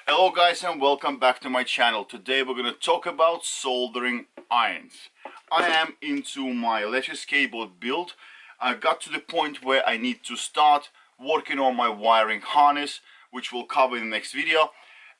Hello guys and welcome back to my channel. Today we're going to talk about soldering irons. I am into my electric skateboard build. I got to the point where I need to start working on my wiring harness, which we'll cover in the next video.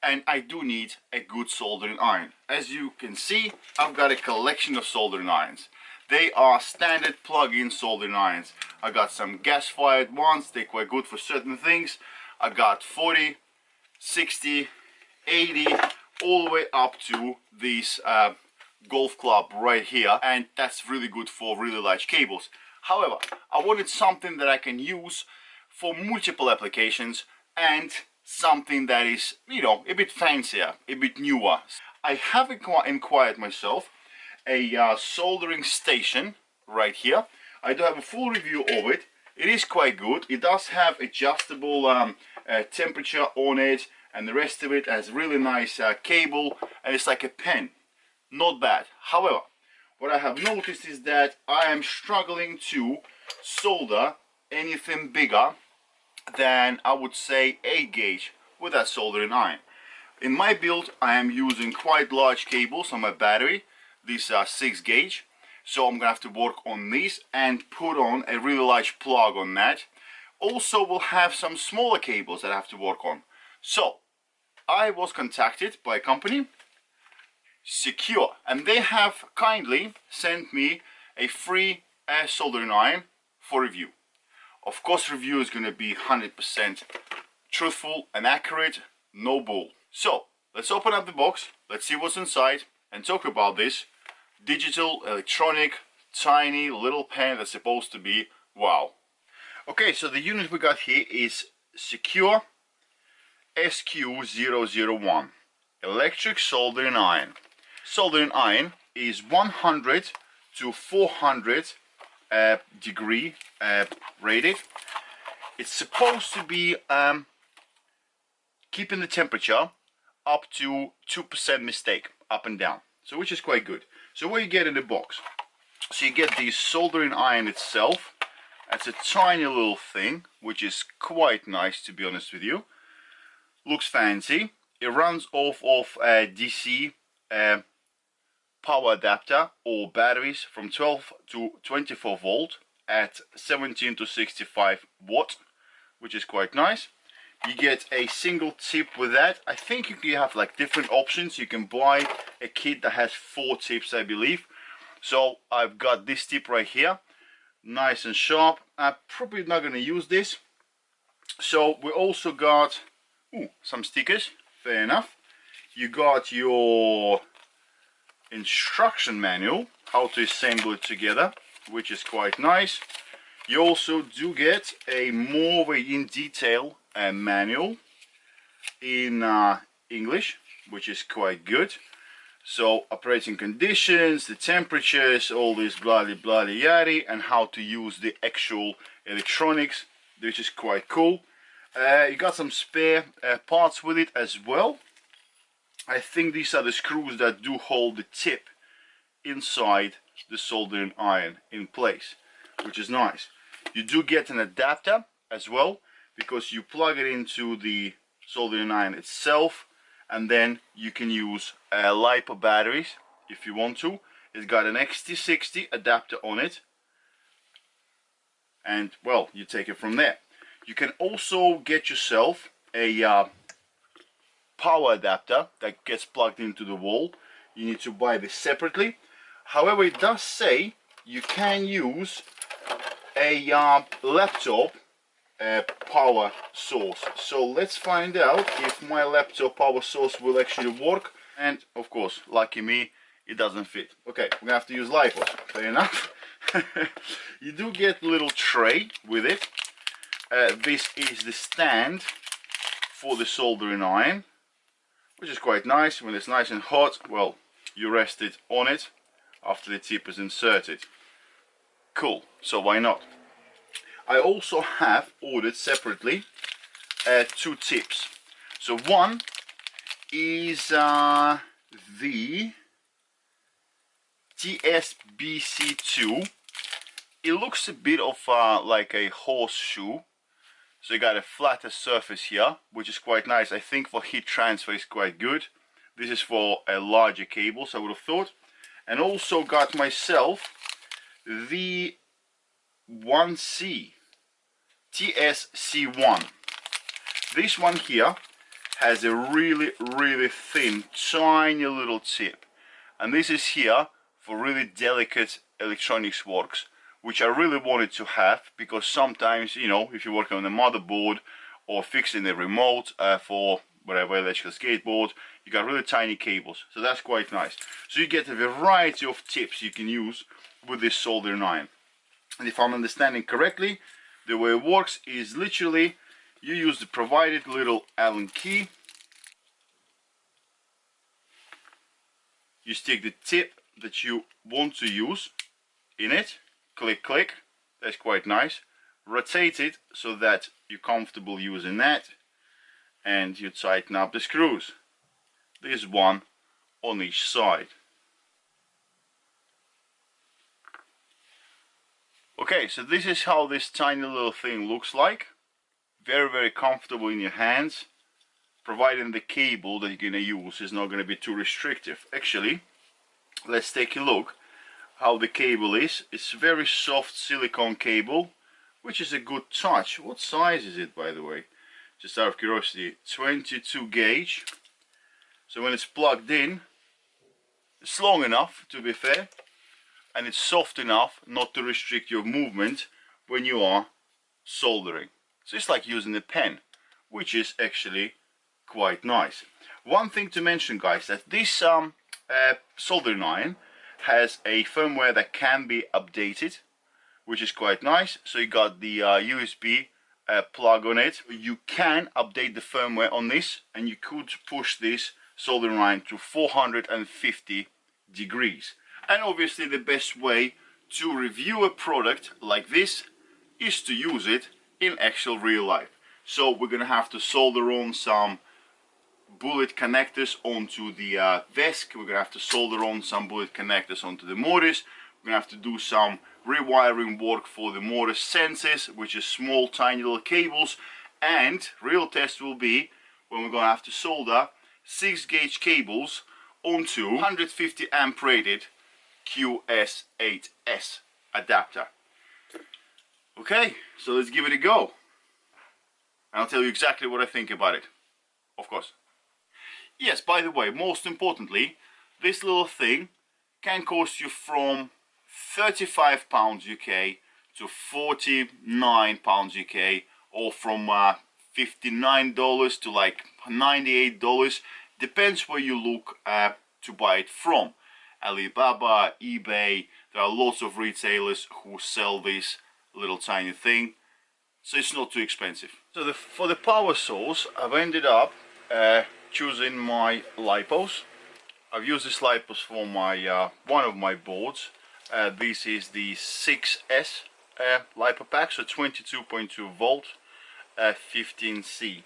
And I do need a good soldering iron. As you can see, I've got a collection of soldering irons. They are standard plug-in soldering irons. I got some gas-fired ones, they're quite good for certain things. I got 40, 60, 80, all the way up to this golf club right here, and that's really good for really large cables. However, I wanted something that I can use for multiple applications and something that is, you know, a bit fancier, a bit newer. I have inquired myself a soldering station right here. I do have a full review of it. It is quite good. It does have adjustable temperature on it, and the rest of it has really nice cable, and it's like a pen. Not bad. However, what I have noticed is that I am struggling to solder anything bigger than, I would say, 8 gauge with that soldering iron. In my build, I am using quite large cables on my battery. These are 6 gauge. So I'm gonna have to work on these and put on a really large plug on that. Also, we'll have some smaller cables that I have to work on. So I was contacted by a company, Sequre, and they have kindly sent me a free soldering iron for review. Of course, review is going to be 100% truthful and accurate, no bull. So let's open up the box, let's see what's inside, and talk about this digital, electronic, tiny little pen that's supposed to be wow. Okay, so the unit we got here is Sequre SQ-001 electric soldering iron. Soldering iron is 100 to 400 degree rated. It's supposed to be keeping the temperature up to 2% mistake, up and down. So which is quite good. So what you get in the box? So you get the soldering iron itself. That's a tiny little thing, which is quite nice, to be honest with you. Looks fancy. It runs off of a DC power adapter or batteries from 12 to 24 volt at 17 to 65 watt, which is quite nice. You get a single tip with that. I think you can have like different options. You can buy a kit that has 4 tips, I believe. So I've got this tip right here, nice and sharp. I'm probably not going to use this. So we also got some stickers, fair enough. You got your instruction manual, how to assemble it together, which is quite nice. You also do get a more in detail manual in English, which is quite good. So operating conditions, the temperatures, all this bloody yaddy, and how to use the actual electronics, which is quite cool. You got some spare parts with it as well. I think these are the screws that do hold the tip inside the soldering iron in place, which is nice. You do get an adapter as well, because you plug it into the soldering iron itself, and then you can use LiPo batteries if you want to. It's got an XT60 adapter on it, and well, you take it from there. You can also get yourself a power adapter that gets plugged into the wall. You need to buy this separately. However, it does say you can use a laptop power source. So let's find out if my laptop power source will actually work. And of course, lucky me, it doesn't fit. Okay, we're gonna have to use LiPo. Fair enough. You do get a little tray with it. This is the stand for the soldering iron, which is quite nice. When it's nice and hot, well, you rest it on it after the tip is inserted. Cool, so why not? I also have ordered separately 2 tips. So one is the TSBC2. It looks a bit of like a horseshoe. So you got a flatter surface here, which is quite nice. I think for heat transfer is quite good. This is for a larger cables, I would have thought. And also got myself the 1C TSC1. This one here has a really thin, tiny little tip. And this is here for really delicate electronics works, which I really wanted to have, because sometimes, you know, if you're working on a motherboard or fixing the remote for whatever electrical skateboard, you got really tiny cables. So that's quite nice. So you get a variety of tips you can use with this soldering iron. And if I'm understanding correctly, the way it works is literally you use the provided little Allen key. You stick the tip that you want to use in it. Click, click. That's quite nice. Rotate it so that you're comfortable using that. And you tighten up the screws. There's one on each side. Okay, so this is how this tiny little thing looks like. Very comfortable in your hands, providing the cable that you're going to use is not going to be too restrictive. Actually, let's take a look how the cable is. It's very soft silicone cable, which is a good touch. What size is it, by the way? Just out of curiosity. 22 gauge. So when it's plugged in, it's long enough, to be fair, and it's soft enough not to restrict your movement when you are soldering. So it's like using a pen, which is actually quite nice. One thing to mention, guys, that this soldering iron has a firmware that can be updated, which is quite nice. So you got the USB plug on it. You can update the firmware on this, and you could push this soldering iron to 450 degrees. And obviously the best way to review a product like this is to use it in actual real life. So we're gonna have to solder on some bullet connectors onto the VESC. We're gonna have to solder on some bullet connectors onto the motors. We're gonna have to do some rewiring work for the motor sensors, which is small tiny little cables. And real test will be when we're gonna have to solder 6 gauge cables onto 150 amp rated QS8S adapter. Okay, so let's give it a go. And I'll tell you exactly what I think about it, of course. Yes, by the way, most importantly, this little thing can cost you from £35 UK to £49 UK, or from $59 to like $98. Depends where you look to buy it from. Alibaba, eBay, there are lots of retailers who sell this little tiny thing, so it's not too expensive. So for the power source, I've ended up choosing my lipos. I've used this lipos for my one of my boards. This is the 6S lipo pack, so 22.2 volt, 15C.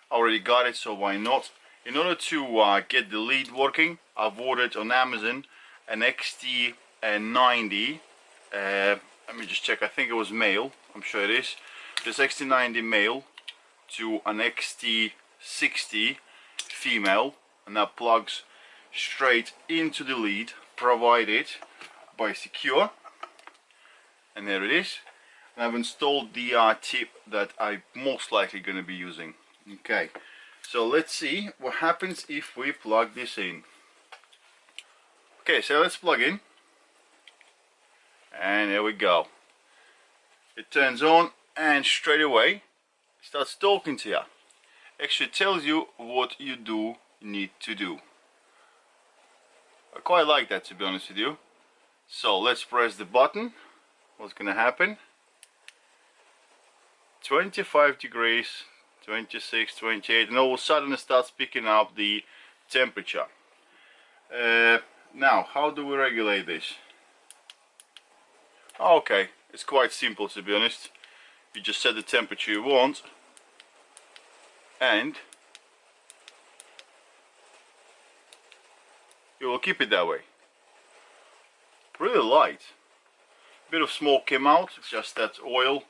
I already got it, so why not? In order to get the lead working, I've ordered on Amazon an XT90. Let me just check, I think it was male, I'm sure it is. This XT90 male to an XT60 female, and that plugs straight into the lead provided by Sequre. And there it is. And I've installed the tip that I'm most likely going to be using. Okay, so let's see what happens if we plug this in. Okay, so let's plug in. And there we go. It turns on, and straight away it starts talking to you. Actually tells you what you need to do. I quite like that, to be honest with you. So let's press the button. What's gonna happen? 25 degrees, 26, 28, and all of a sudden it starts picking up the temperature. Now, how do we regulate this? Okay, it's quite simple, to be honest. You just set the temperature you want, and you will keep it that way. Really light. Bit of smoke came out, it's just that oil.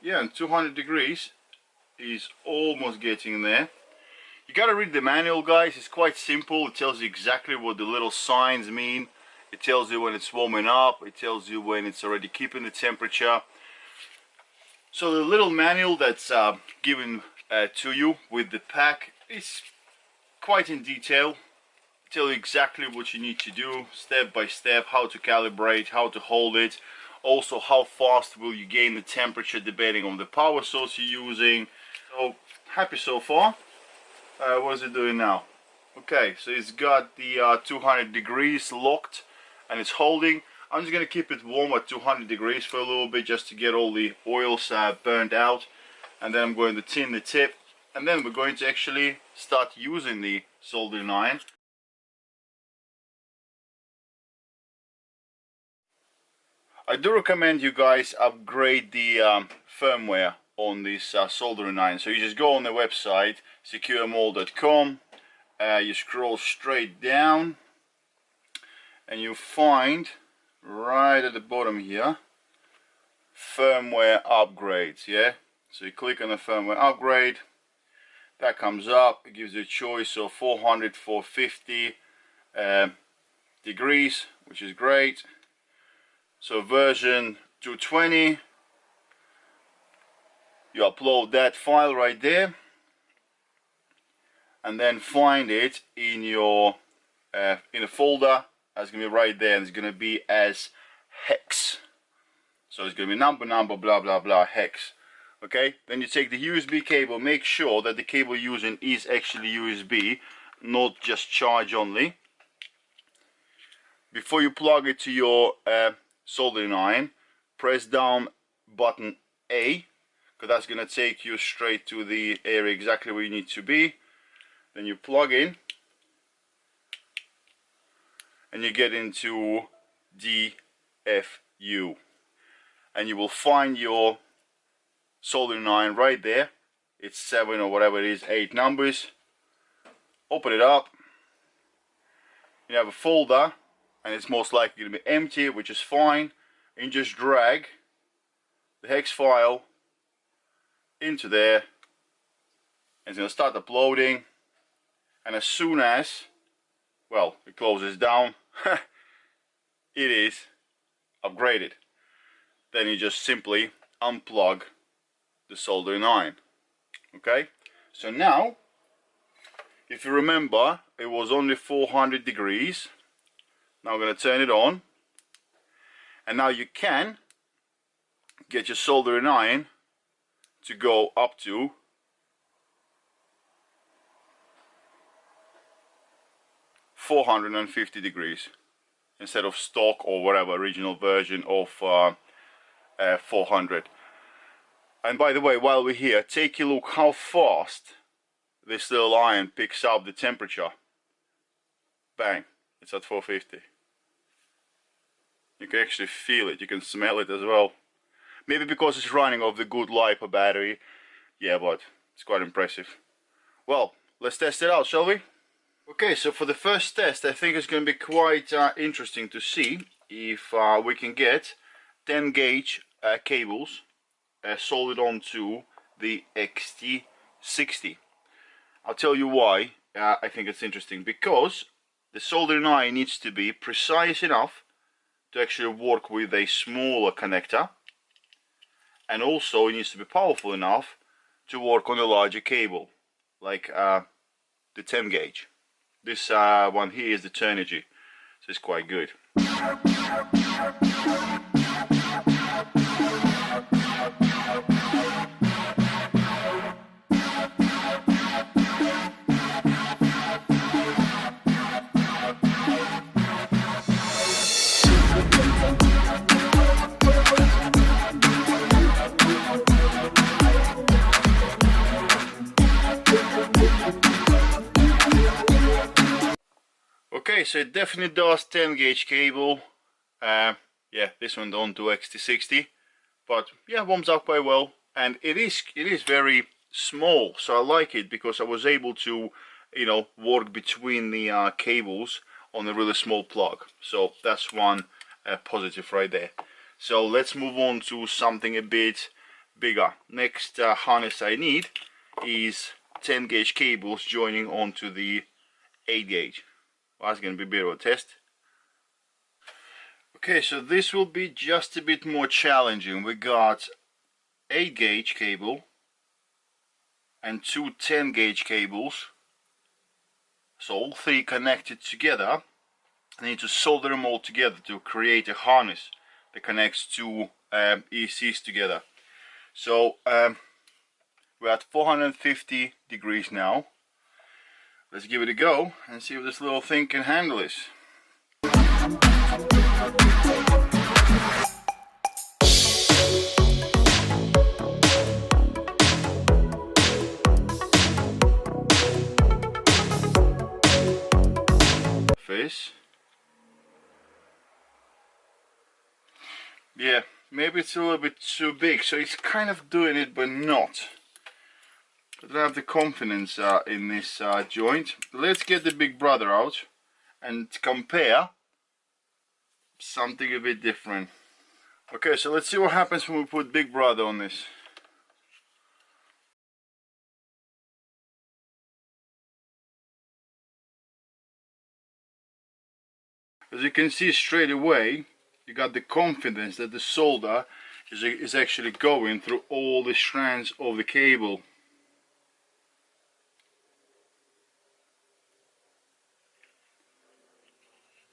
yeah, and 200 degrees is almost getting there. You gotta read the manual, guys. It's quite simple. It tells you exactly what the little signs mean. It tells you when it's warming up. It tells you when it's already keeping the temperature. So the little manual that's given to you with the pack is quite in detail. Tell you exactly what you need to do, step by step, how to calibrate, how to hold it. Also, how fast will you gain the temperature depending on the power source you're using. So, happy so far. What is it doing now? Okay, so it's got the 200 degrees locked and it's holding. I'm just going to keep it warm at 200 degrees for a little bit just to get all the oils burned out. And then I'm going to tin the tip. And then we're going to actually start using the soldering iron. I do recommend you guys upgrade the firmware on this soldering iron. So you just go on the website securemol.com, you scroll straight down and you find right at the bottom here firmware upgrades. Yeah, so you click on the firmware upgrade, that comes up. It gives you a choice of 400, 450 degrees, which is great. So version 220, you upload that file right there and then find it in your in a folder. That's gonna be right there, and it's gonna be as hex. So it's gonna be number blah blah blah hex. Okay, then you take the USB cable. Make sure that the cable you're using is actually USB, not just charge only. Before you plug it to your soldering iron, press down button A, because that's going to take you straight to the area exactly where you need to be. Then you plug in and you get into DFU and you will find your soldering iron right there. It's 7 or whatever it is, 8 numbers. Open it up, you have a folder and it's most likely going to be empty, which is fine. And you just drag the hex file into there and it's going to start uploading. And as soon as, well, it closes down, it is upgraded. Then you just simply unplug the soldering iron. Okay, so now if you remember, it was only 400 degrees. Now I'm going to turn it on, and now you can get your soldering iron to go up to 450 degrees instead of stock or whatever original version of 400. And by the way, while we're here, take a look how fast this little iron picks up the temperature. Bang, it's at 450. You can actually feel it, you can smell it as well. Maybe because it's running off the good LiPo battery. Yeah, but it's quite impressive. Well, let's test it out, shall we? Okay, so for the first test, I think it's going to be quite interesting to see if we can get 10 gauge cables soldered onto the XT60. I'll tell you why I think it's interesting. Because the soldering iron needs to be precise enough to actually work with a smaller connector, and also it needs to be powerful enough to work on a larger cable, like the 10 gauge. This one here is the Turnigy, so it's quite good. Okay, so it definitely does 10 gauge cable. Yeah, this one onto XT60, but yeah, warms up quite well, and it is very small, so I like it because I was able to, you know, work between the cables on a really small plug. So that's one positive right there. So let's move on to something a bit bigger. Next harness I need is 10 gauge cables joining onto the 8 gauge. Well, that's going to be a bit of a test. Okay, so this will be just a bit more challenging. We got 8 gauge cable and two 10 gauge cables, so all three connected together. I need to solder them all together to create a harness that connects two ECs together. So we're at 450 degrees now. Let's give it a go and see if this little thing can handle this. Face. Yeah, maybe it's a little bit too big, so it's kind of doing it but not. I don't have the confidence in this joint. Let's get the big brother out and compare something a bit different. Okay, so let's see what happens when we put big brother on this. As you can see straight away, you got the confidence that the solder is actually going through all the strands of the cable.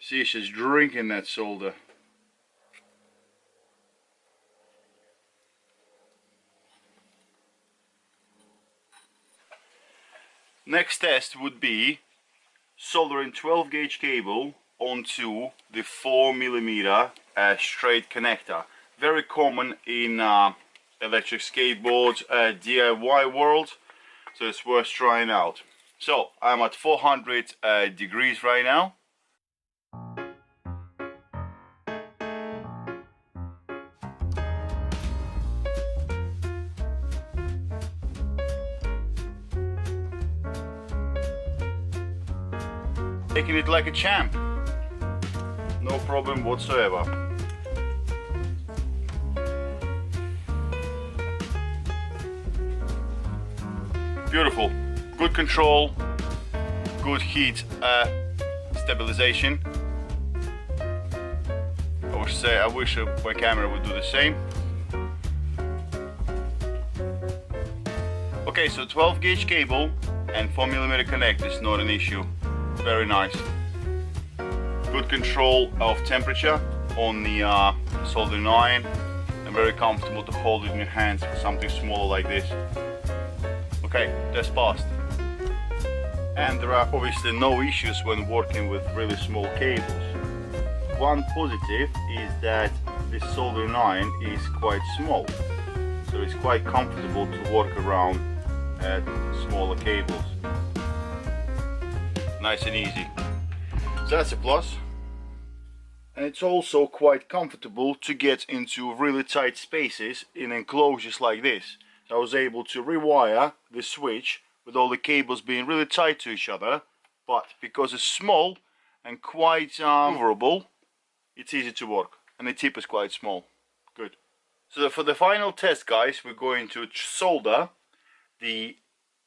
See, it's just drinking that solder. Next test would be soldering 12 gauge cable onto the 4mm straight connector. Very common in electric skateboard DIY world, so it's worth trying out. So I'm at 400 degrees right now. Taking it like a champ. No problem whatsoever. Beautiful. Good control, good heat stabilization. I wish my camera would do the same. Okay, so 12 gauge cable and 4mm connect is not an issue. Very nice. Good control of temperature on the soldering iron, and very comfortable to hold it in your hands for something smaller like this. Okay, that's passed. And there are obviously no issues when working with really small cables. One positive is that this soldering iron is quite small, so it's quite comfortable to work around at smaller cables. Nice and easy. So that's a plus. And it's also quite comfortable to get into really tight spaces in enclosures like this. So I was able to rewire the switch with all the cables being really tight to each other, but because it's small and quite maneuverable, it's easy to work, and the tip is quite small. Good. So for the final test, guys, we're going to solder the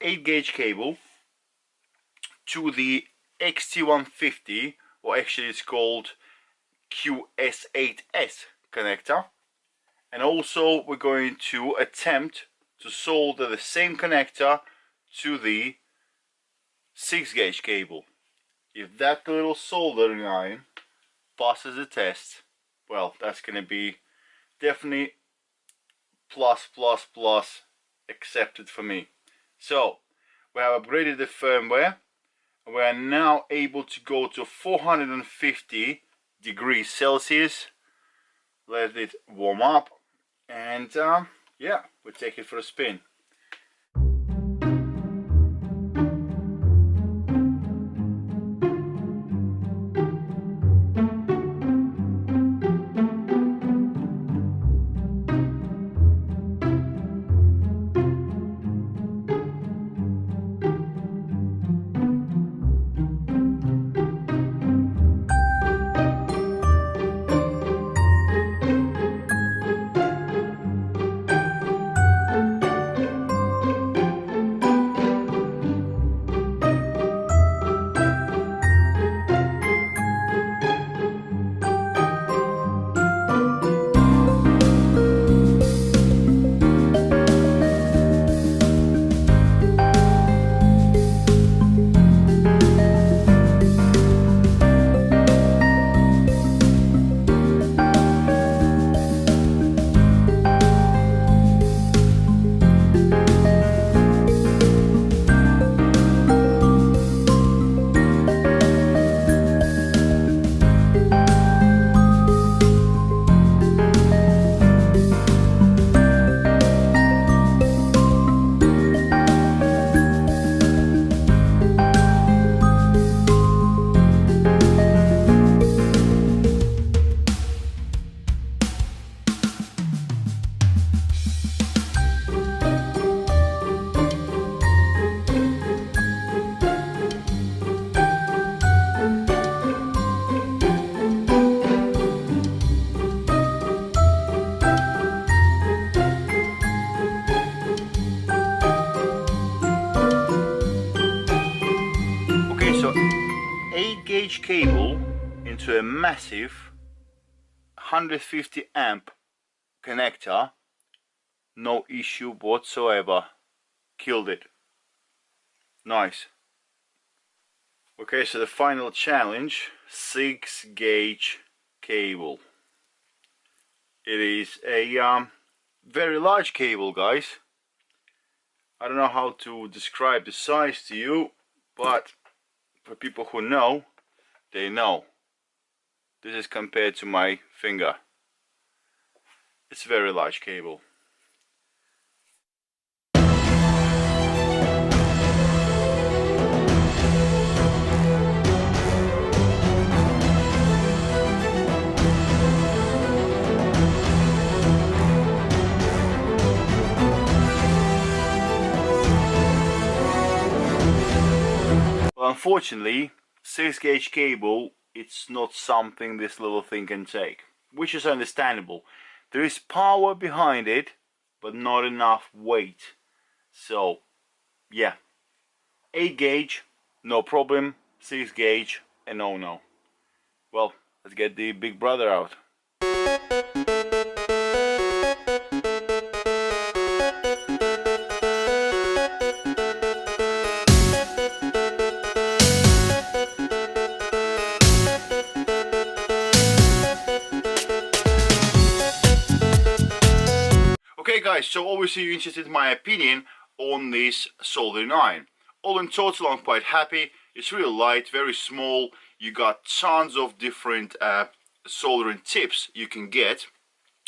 8 gauge cable to the XT150, or actually it's called QS8S connector, and also we're going to attempt to solder the same connector to the 6 gauge cable. If that little soldering iron passes the test, well, that's going to be definitely plus accepted for me. So we have upgraded the firmware, and we are now able to go to 450 degrees Celsius. Let it warm up, and yeah, we'll take it for a spin. Okay, so 8 gauge cable into a massive 150 amp connector, no issue whatsoever. Killed it. Nice. Okay, so the final challenge, 6 gauge cable. It is a very large cable, guys. I don't know how to describe the size to you, but for people who know, they know. This is compared to my finger. It's a very large cable. Well, unfortunately, 6 gauge cable, it's not something this little thing can take, which is understandable. There is power behind it, but not enough weight. So, yeah, 8 gauge, no problem. 6 gauge, a no-no. Well, let's get the big brother out. Okay guys, so obviously you're interested in my opinion on this soldering iron. All in total, I'm quite happy. It's really light, very small. You got tons of different soldering tips you can get,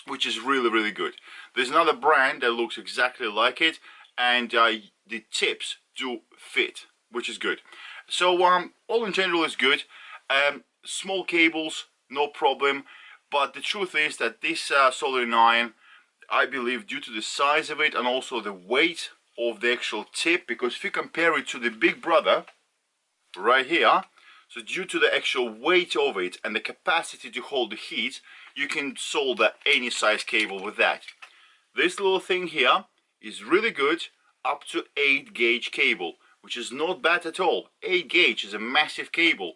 which is really good. There's another brand that looks exactly like it, and the tips do fit, which is good. So all in general is good. Small cables, no problem. But the truth is that this soldering iron, I believe, due to the size of it and also the weight of the actual tip, because if you compare it to the big brother right here, so due to the actual weight of it and the capacity to hold the heat, you can solder any size cable with that. This little thing here is really good, up to 8 gauge cable, which is not bad at all. 8 gauge is a massive cable.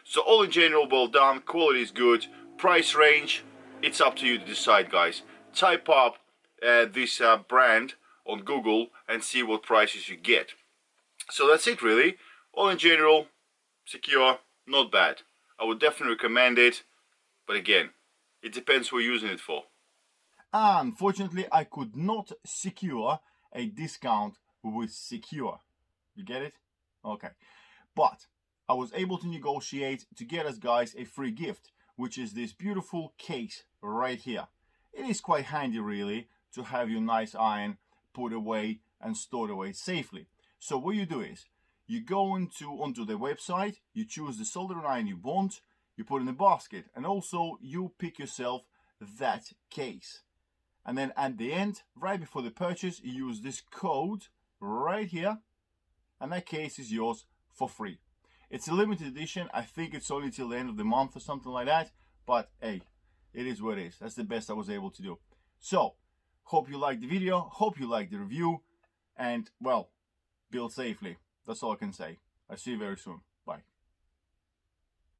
So all in general, well done, quality is good, price range, it's up to you to decide, guys. Type up this brand on Google and see what prices you get. So that's it really. All in general, Sequre, not bad. I would definitely recommend it, but again, it depends who you're using it for. Unfortunately, I could not secure a discount with Sequre. You get it? Okay. But I was able to negotiate to get us guys a free gift, which is this beautiful case right here. It is quite handy really to have your nice iron put away and stored away safely. So what you do is, you go onto the website, you choose the soldering iron you want, you put in the basket, and also you pick yourself that case. And then at the end, right before the purchase, you use this code right here, and that case is yours for free. It's a limited edition. I think it's only till the end of the month or something like that. But hey, it is what it is. That's the best I was able to do. So, hope you liked the video. Hope you liked the review. And, well, build safely. That's all I can say. I'll see you very soon.